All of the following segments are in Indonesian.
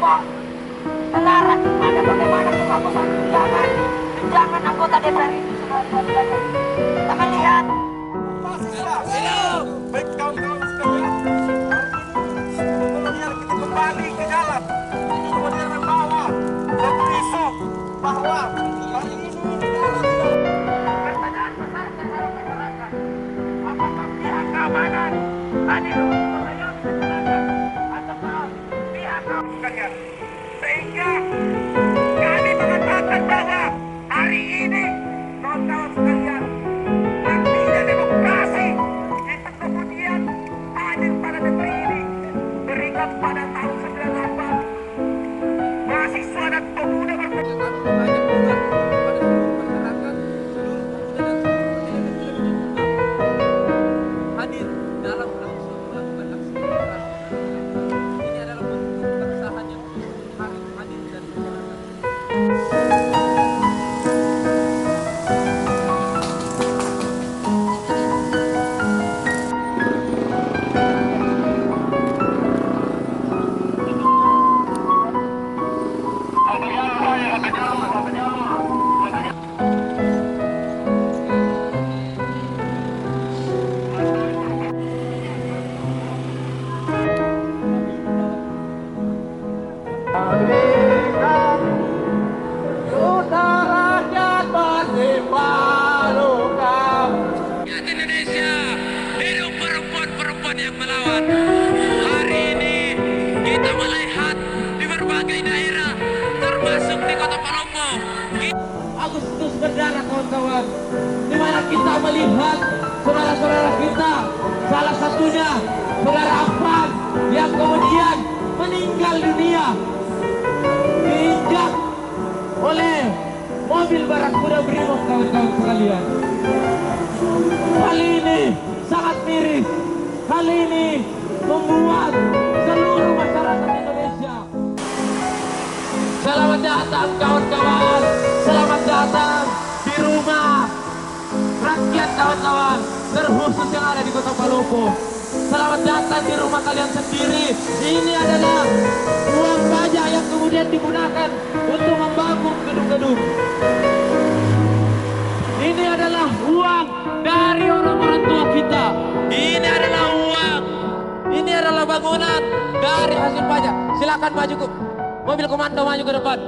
Palopo selaras pada bagaimana kebagusan tunjangan anggota DPR itu sudah kita melihat. Baik kawan-kawan sekalian, kemudian kita kembali ke dalam, kemudian membawa satu isu bahwa hari ini Pertanyaan besar secara masyarakat, apakah pihak keamanan hadir untuk mengayomi masyarakat ataukah pihak keamanan? Sehingga kami mengatakan bahwa hari ini kawan-kawan sekalian, artinya demokrasi itu kemudian hadir pada negeri ini berikan pada tahun 98 mahasiswa dan pemuda hadir dalam langsung melakukan aksi demonstrasi. Ini adalah bentuk keresahan yang harus hadir dari masyarakat. Rakyat Indonesia, hidup perempuan-perempuan yang melawan. Hari ini kita melihat di berbagai daerah, termasuk di Kota Palopo. Agustus berdarah kawan-kawan, di mana kita melihat saudara-saudara kita, salah satunya saudara Afan yang kemudian meninggal dunia diinjak oleh mobil Barakuda Brimob kawan-kawan sekalian. Hal ini sangat miris. Hal ini membuat seluruh masyarakat Indonesia. Selamat datang kawan-kawan. Selamat datang di rumah rakyat kawan-kawan, terkhusus yang ada di Kota Palopo. Selamat datang di rumah kalian sendiri. Ini adalah uang pajak yang kemudian digunakan untuk membangun gedung-gedung. Ini adalah uang dari orang-orang tua kita. Ini adalah uang. Ini adalah bangunan dari hasil pajak. Silakan maju ke mobil komando, maju ke depan.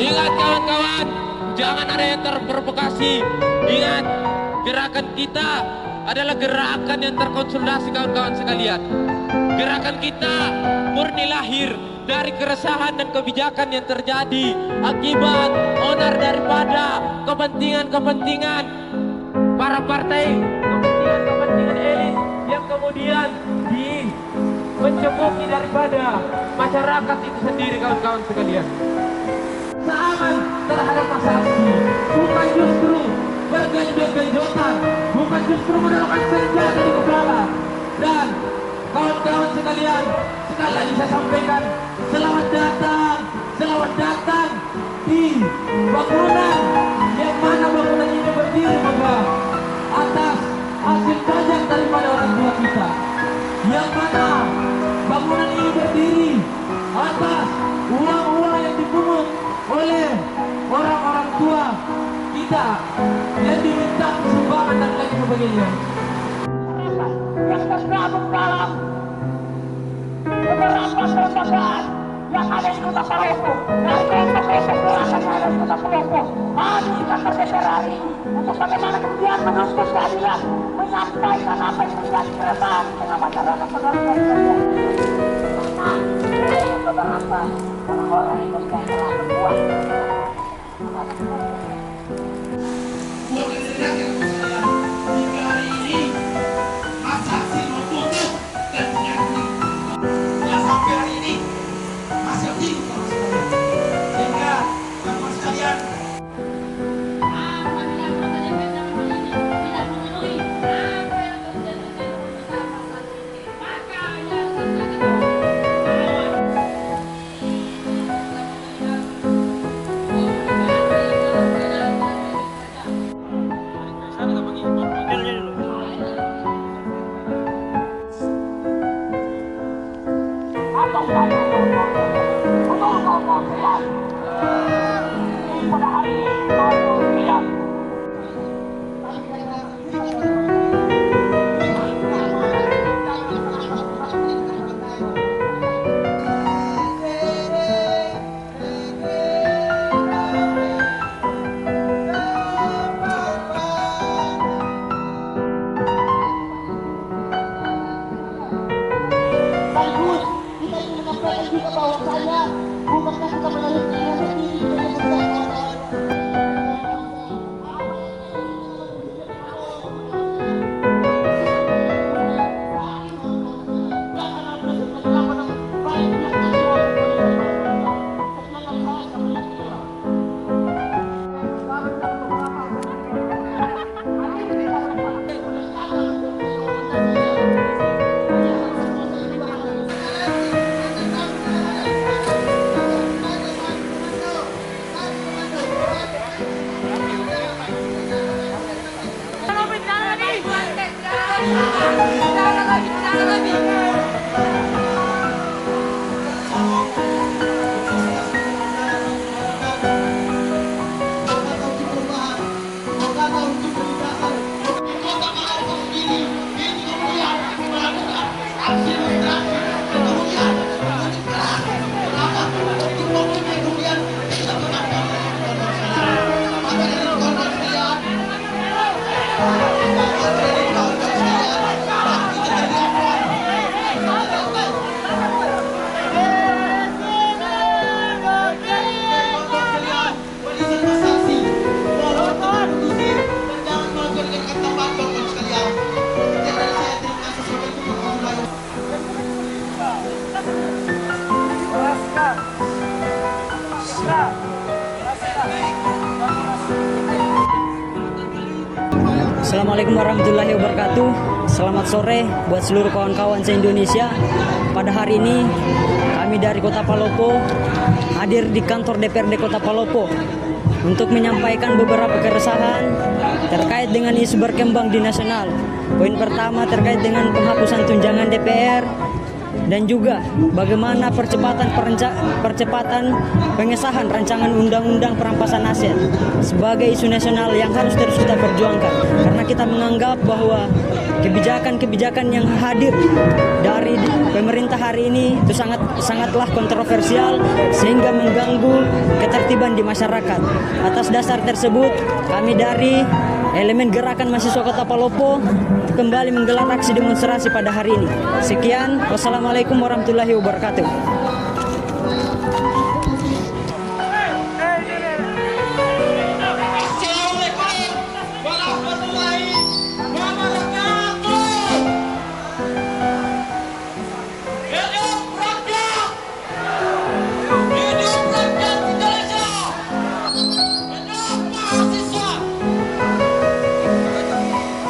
Ingat kawan-kawan, jangan ada yang terprovokasi. Ingat, gerakan kita adalah gerakan yang terkonsolidasi kawan-kawan sekalian. Gerakan kita murni lahir dari keresahan dan kebijakan yang terjadi akibat onar daripada kepentingan-kepentingan para partai, kepentingan elit yang kemudian mencemoki daripada masyarakat itu sendiri kawan-kawan sekalian. Seaman terhadap masa aksi, bukan justru bergenjot-genjotan, bukan justru menerapkan senjata di kepala. Dan kawan-kawan sekalian, sekali lagi saya sampaikan, selamat datang di bangunan yang mana bangunan ini berdiri megah atas hasil pajak daripada orang tua kita, yang mana bangunan ini berdiri atas uang-uang yang dipungut oleh orang-orang tua kita yang diminta sumbangan dan lain sebagainya. Yang tergabung dalam beberapa kelembagaan yang ada di Kota Palopo, dari kelompok-kelompok gerakan yang ada di Kota Palopo, hadir di kantor DPR hari ini untuk bagaimana kemudian menuntut keadilan, menyampaikan apa yang menjadi keresahan di tengah masyarakat saudara-saudara. Karena beberapa orang-orang itu sedang telah berbuat. Hingga hari ini masa aksi membunuh dan menyakiti. Yang sampai hari ini masih aktif kawan sekalian. Sehingga kawan sekalian, apabila anggota DPR dalam hal ini tidak memenuhi apa yang terjadi di undang-undang pasal ini, maka yang terjadi juga bahwasanya bukankah kita melalui filosofi Assalamualaikum warahmatullahi wabarakatuh. Selamat sore buat seluruh kawan-kawan se-Indonesia. Pada hari ini kami dari Kota Palopo hadir di kantor DPRD Kota Palopo untuk menyampaikan beberapa keresahan terkait dengan isu berkembang di nasional. Poin pertama terkait dengan penghapusan tunjangan DPR dan juga bagaimana percepatan pengesahan rancangan undang-undang perampasan aset sebagai isu nasional yang harus terus kita perjuangkan, karena kita menganggap bahwa kebijakan-kebijakan yang hadir dari pemerintah hari ini itu sangatlah kontroversial sehingga mengganggu ketertiban di masyarakat. Atas dasar tersebut, kami dari elemen gerakan mahasiswa Kota Palopo kembali menggelar aksi demonstrasi pada hari ini. Sekian, wassalamualaikum warahmatullahi wabarakatuh.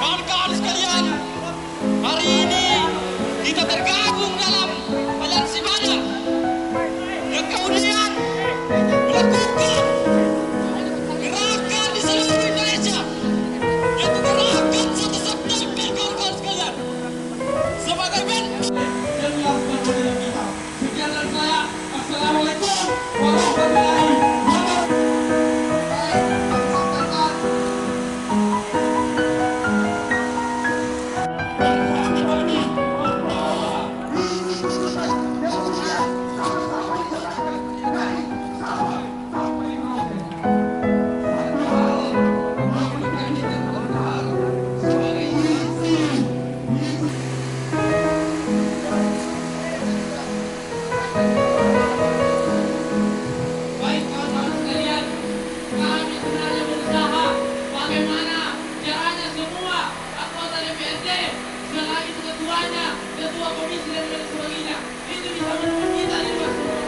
Kawan-kawan sekalian, hari ini kita tergabung dalam aliansi mana yang kemudian melakukan gerakan di seluruh Indonesia, yaitu gerakan 1 September, kawan-kawan sekalian, sebagai bentuk yang dilakukan oleh kita. Sekian dari saya, assalamualaikum warahmatullahi wabarakatuh. Baik kawan-kawan sekalian, kami sebenarnya berusaha bagaimana caranya semua anggota DPRD, selagi itu ketuanya, ketua komisi dan lain sebagainya, itu bisa menemukan kita di luar semua.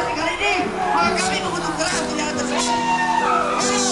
Kali ini, maka kami mengutuk keras tindakan tersebut.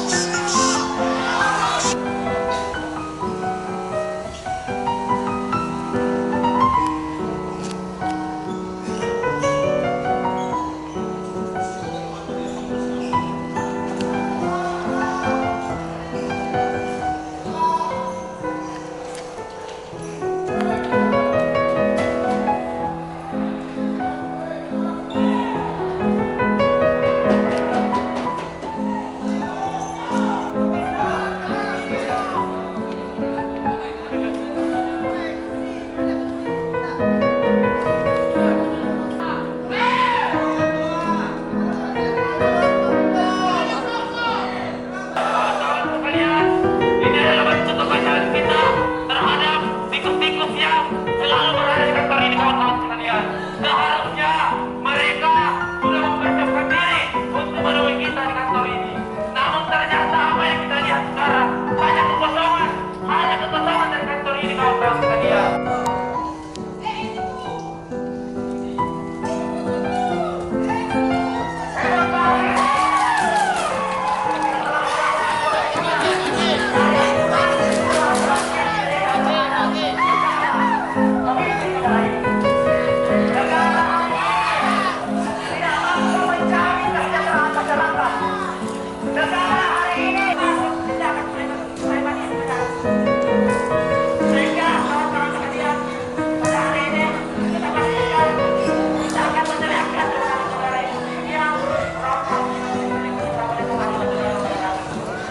Seharusnya mereka sudah mempersiapkan diri untuk menemui kita di kantor ini. Namun ternyata apa yang kita lihat sekarang hanya kekosongan dari kantor ini, kawan-kawan sekalian.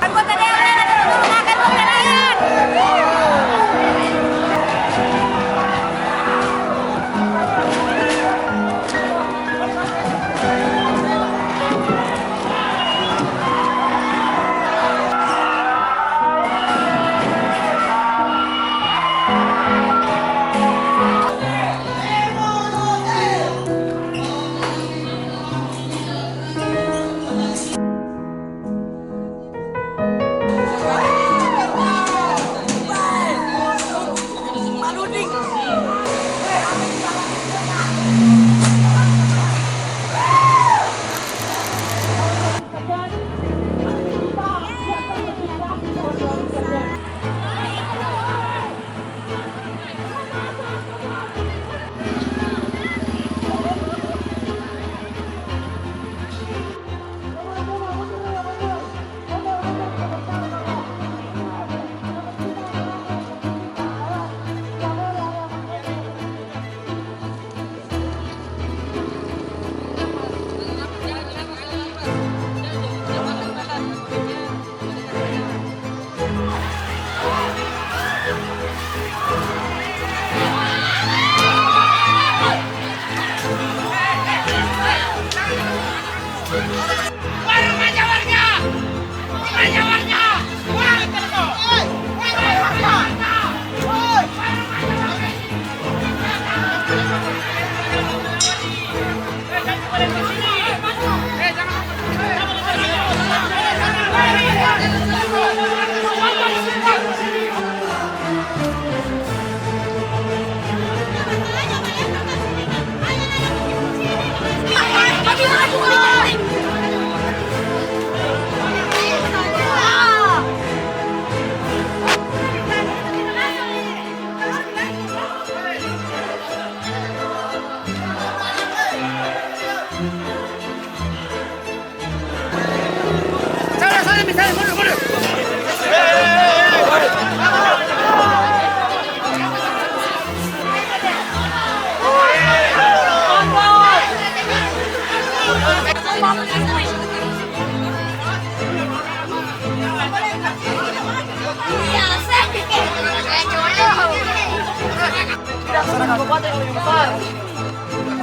Anggota dewan yang menggunakan kendaraan.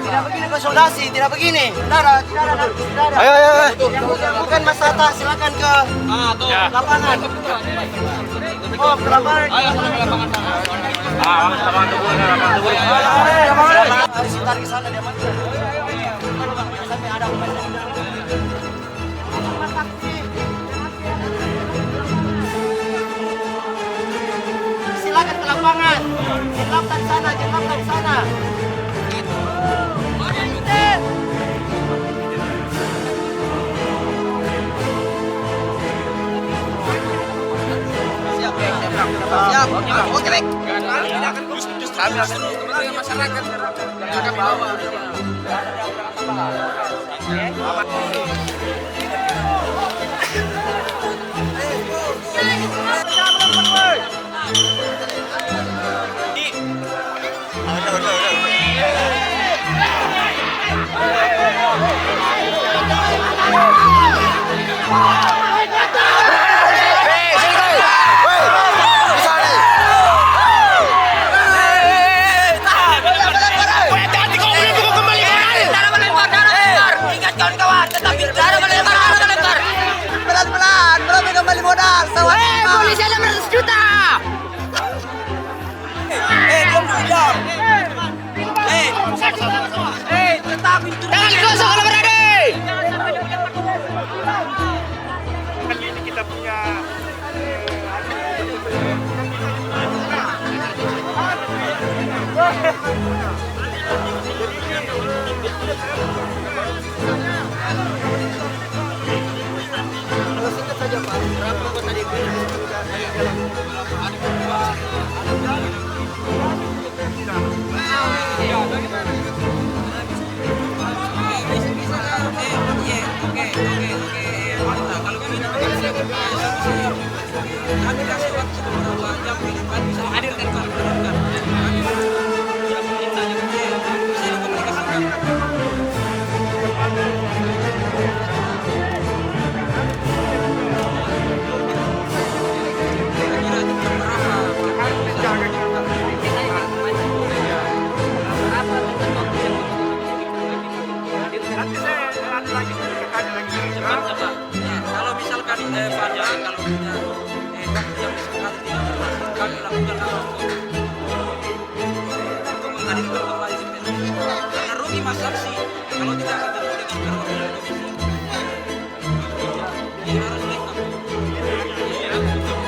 Tidak begini konsolidasi, tidak begini. Saudara. Ayo. Bukan Mas Tata, silakan ke lapangan. Oh, ke lapangan. Ayo, ke lapangan. Lapangan tunggu. Harus tarik ke sana dia mati. Sampai ada pemain. Silakan ke lapangan. Jenglapkan sana. Siap. Oke, baik. Tidak akan justru kami akan dengan masyarakat yang akan bawa. Kawan-kawan, tetap sekali lagi. Cepat coba. Kalau misalkan pada kalau kita waktu yang sekali tidak termasuk kami lakukan apa? Komentari kembali sebenarnya. Karena rugi mas saksi kalau tidak ketemu dengan perwakilan komisi. Ini harus lengkap.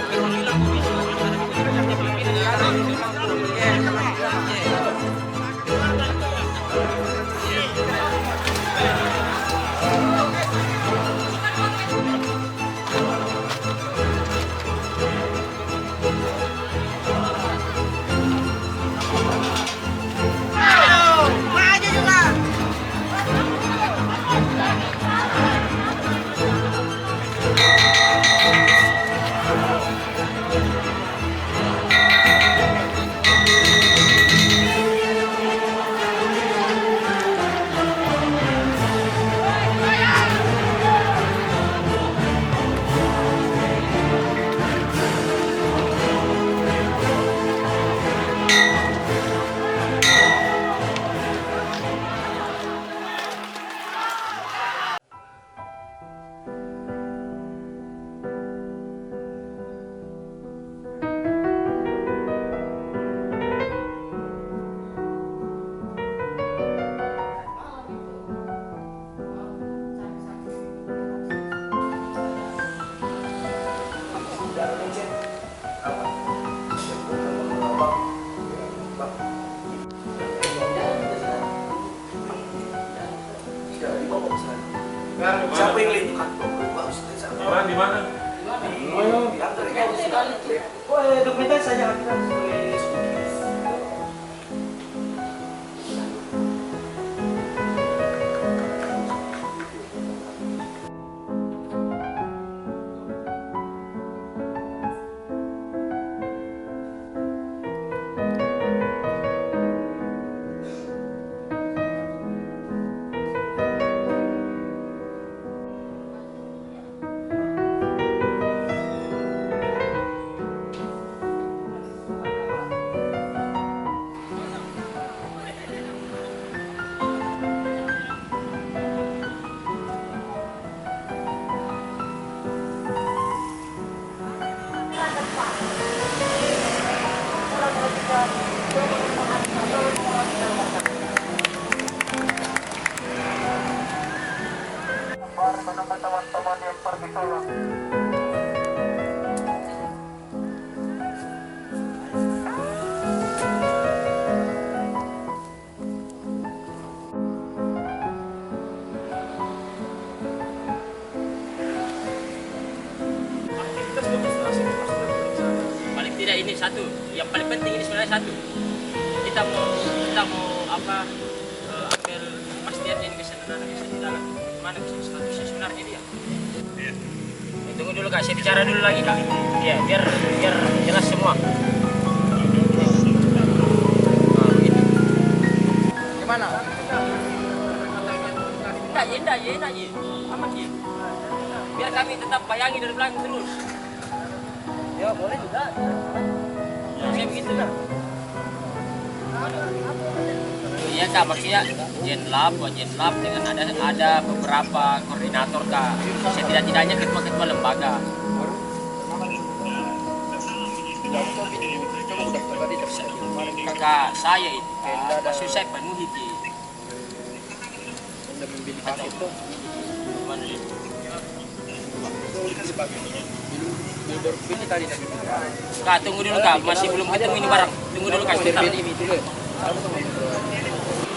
Perwakilan komisi harus ada Siapa yang lihat? Di mana? Dokumentasi saja. Teman-teman yang pergi tolong. Paling tidak ini satu, yang paling penting ini sebenarnya satu. Kita mau apa? Ambil kepastian ini kesenangan di dalam. Mana statusnya sebenarnya dia? Tunggu dulu kak, saya bicara dulu lagi kak. Ya, biar jelas semua. Begitu. Gimana? Enggak, aman ya. Biar kami tetap bayangi dari belakang terus. Ya boleh juga. Saya begitu kan. Iya kak, maksudnya Jenlab dengan ada beberapa koordinator kak. Setidak-tidaknya ketua-ketua lembaga. Kakak saya itu, maksud saya penuhi ki. Kak, tunggu dulu kak, masih belum ketemu ini barang. Tunggu dulu kak, sebentar.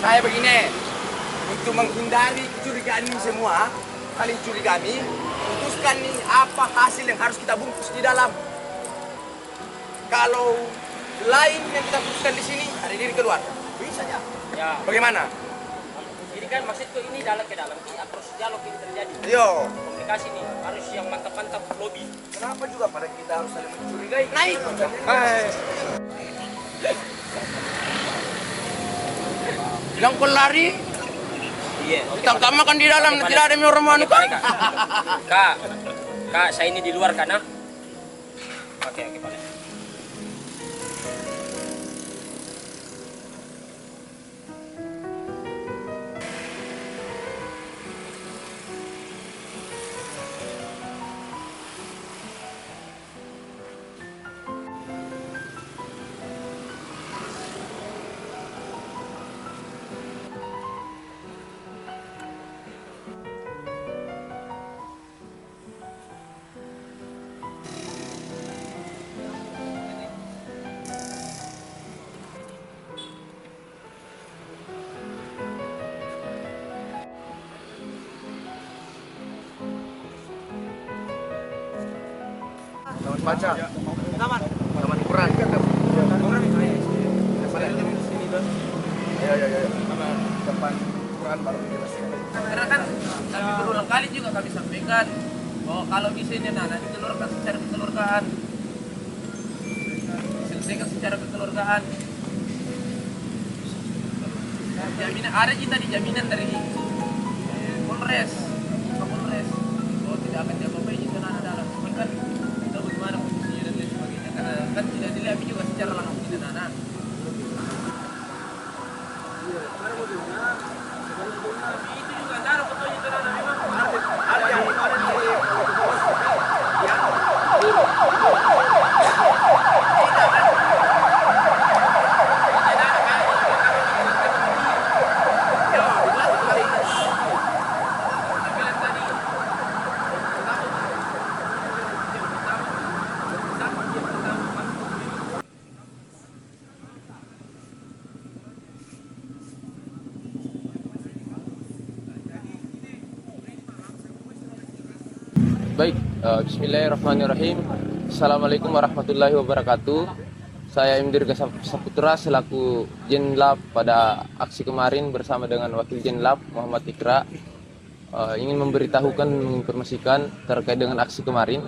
Saya begini, untuk menghindari kecurigaan ini semua, saling curigami, putuskan nih apa hasil yang harus kita bungkus di dalam. Kalau lain yang kita putuskan di sini, ada diri keluar. Bisa saja. Ya, Bagaimana? jadi kan maksudku ini dalam ke dalam, ini proses dialog ini terjadi. Yo, Komunikasi nih harus yang mantap-mantap lobby. kenapa juga pada kita harus saling mencurigai? Naik. Hai. Yang kau lari, Iya. kita utamakan di dalam, tidak ada orang mana Oke, kak. Kak, saya ini di luar kan? Oke, boleh. Taman baca. Taman Quran. Ya. Depan Quran baru dijelaskan. Karena kan kami berulang kali juga kami sampaikan bahwa kalau bisa ini ditelurkan secara kekeluargaan, selesaikan secara kekeluargaan. Jaminan ada kita di jaminan dari Polres, Kapolres, bahwa tidak akan diapa-apain itu anak dalam. Cuman kan kita bagaimana kondisinya dan lain sebagainya, karena kan tidak dilihat juga secara langsung di anak. Itu juga cara fotonya itu anak memang ada yang Baik, bismillahirrahmanirrahim. Assalamualaikum warahmatullahi wabarakatuh. Saya Imdir Saputra selaku Jenlab pada aksi kemarin bersama dengan Wakil Jenlab Muhammad Ikra ingin memberitahukan, menginformasikan terkait dengan aksi kemarin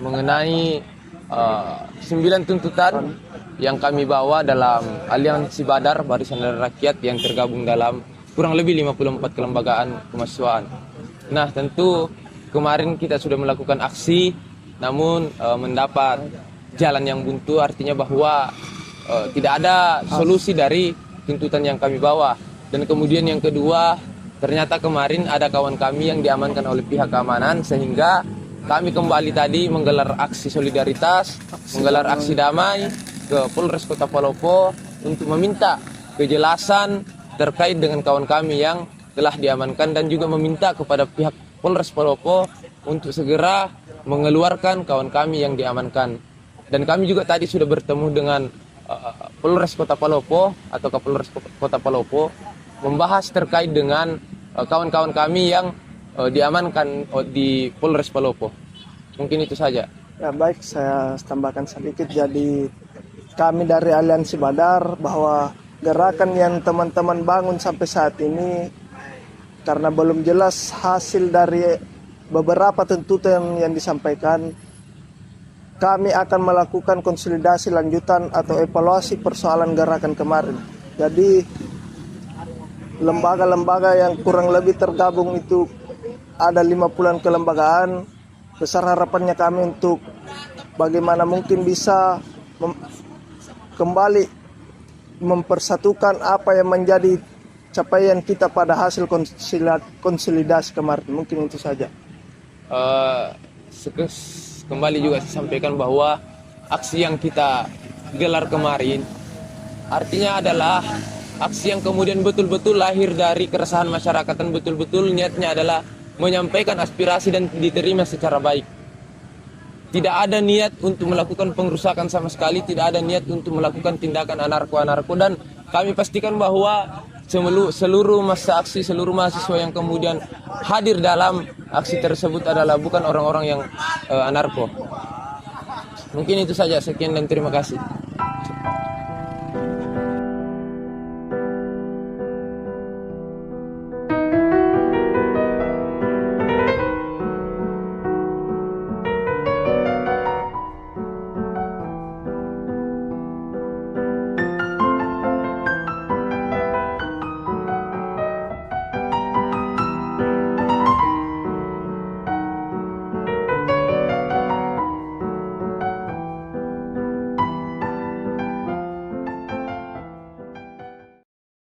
mengenai 9 tuntutan yang kami bawa dalam Aliansi Badar Barisan Rakyat yang tergabung dalam kurang lebih 54 kelembagaan kemahasiswaan. Nah, tentu kemarin kita sudah melakukan aksi, namun mendapat jalan yang buntu, artinya bahwa tidak ada solusi dari tuntutan yang kami bawa. Dan kemudian yang kedua, ternyata kemarin ada kawan kami yang diamankan oleh pihak keamanan, sehingga kami kembali tadi menggelar aksi solidaritas, menggelar aksi damai ke Polres Kota Palopo untuk meminta kejelasan terkait dengan kawan kami yang telah diamankan, dan juga meminta kepada pihak Polres Palopo untuk segera mengeluarkan kawan kami yang diamankan. Dan kami juga tadi sudah bertemu dengan Polres Kota Palopo atau Kapolres Kota Palopo membahas terkait dengan kawan-kawan kami yang diamankan di Polres Palopo. Mungkin itu saja. Ya baik, saya tambahkan sedikit. Jadi kami dari Aliansi Badar bahwa gerakan yang teman-teman bangun sampai saat ini, karena belum jelas hasil dari beberapa tuntutan yang disampaikan, kami akan melakukan konsolidasi lanjutan atau evaluasi persoalan gerakan kemarin. Jadi lembaga-lembaga yang kurang lebih tergabung itu ada 50-an kelembagaan. Besar harapannya kami untuk bagaimana mungkin bisa kembali mempersatukan apa yang menjadi capaian kita pada hasil konsolidasi kemarin. Mungkin itu saja. Kembali juga saya sampaikan bahwa aksi yang kita gelar kemarin artinya adalah aksi yang kemudian betul-betul lahir dari keresahan masyarakat, dan betul-betul niatnya adalah menyampaikan aspirasi dan diterima secara baik. Tidak ada niat untuk melakukan pengrusakan sama sekali, tidak ada niat untuk melakukan tindakan anarko-anarko, dan kami pastikan bahwa seluruh massa aksi, seluruh mahasiswa yang kemudian hadir dalam aksi tersebut adalah bukan orang-orang yang anarko. Mungkin itu saja, sekian dan terima kasih.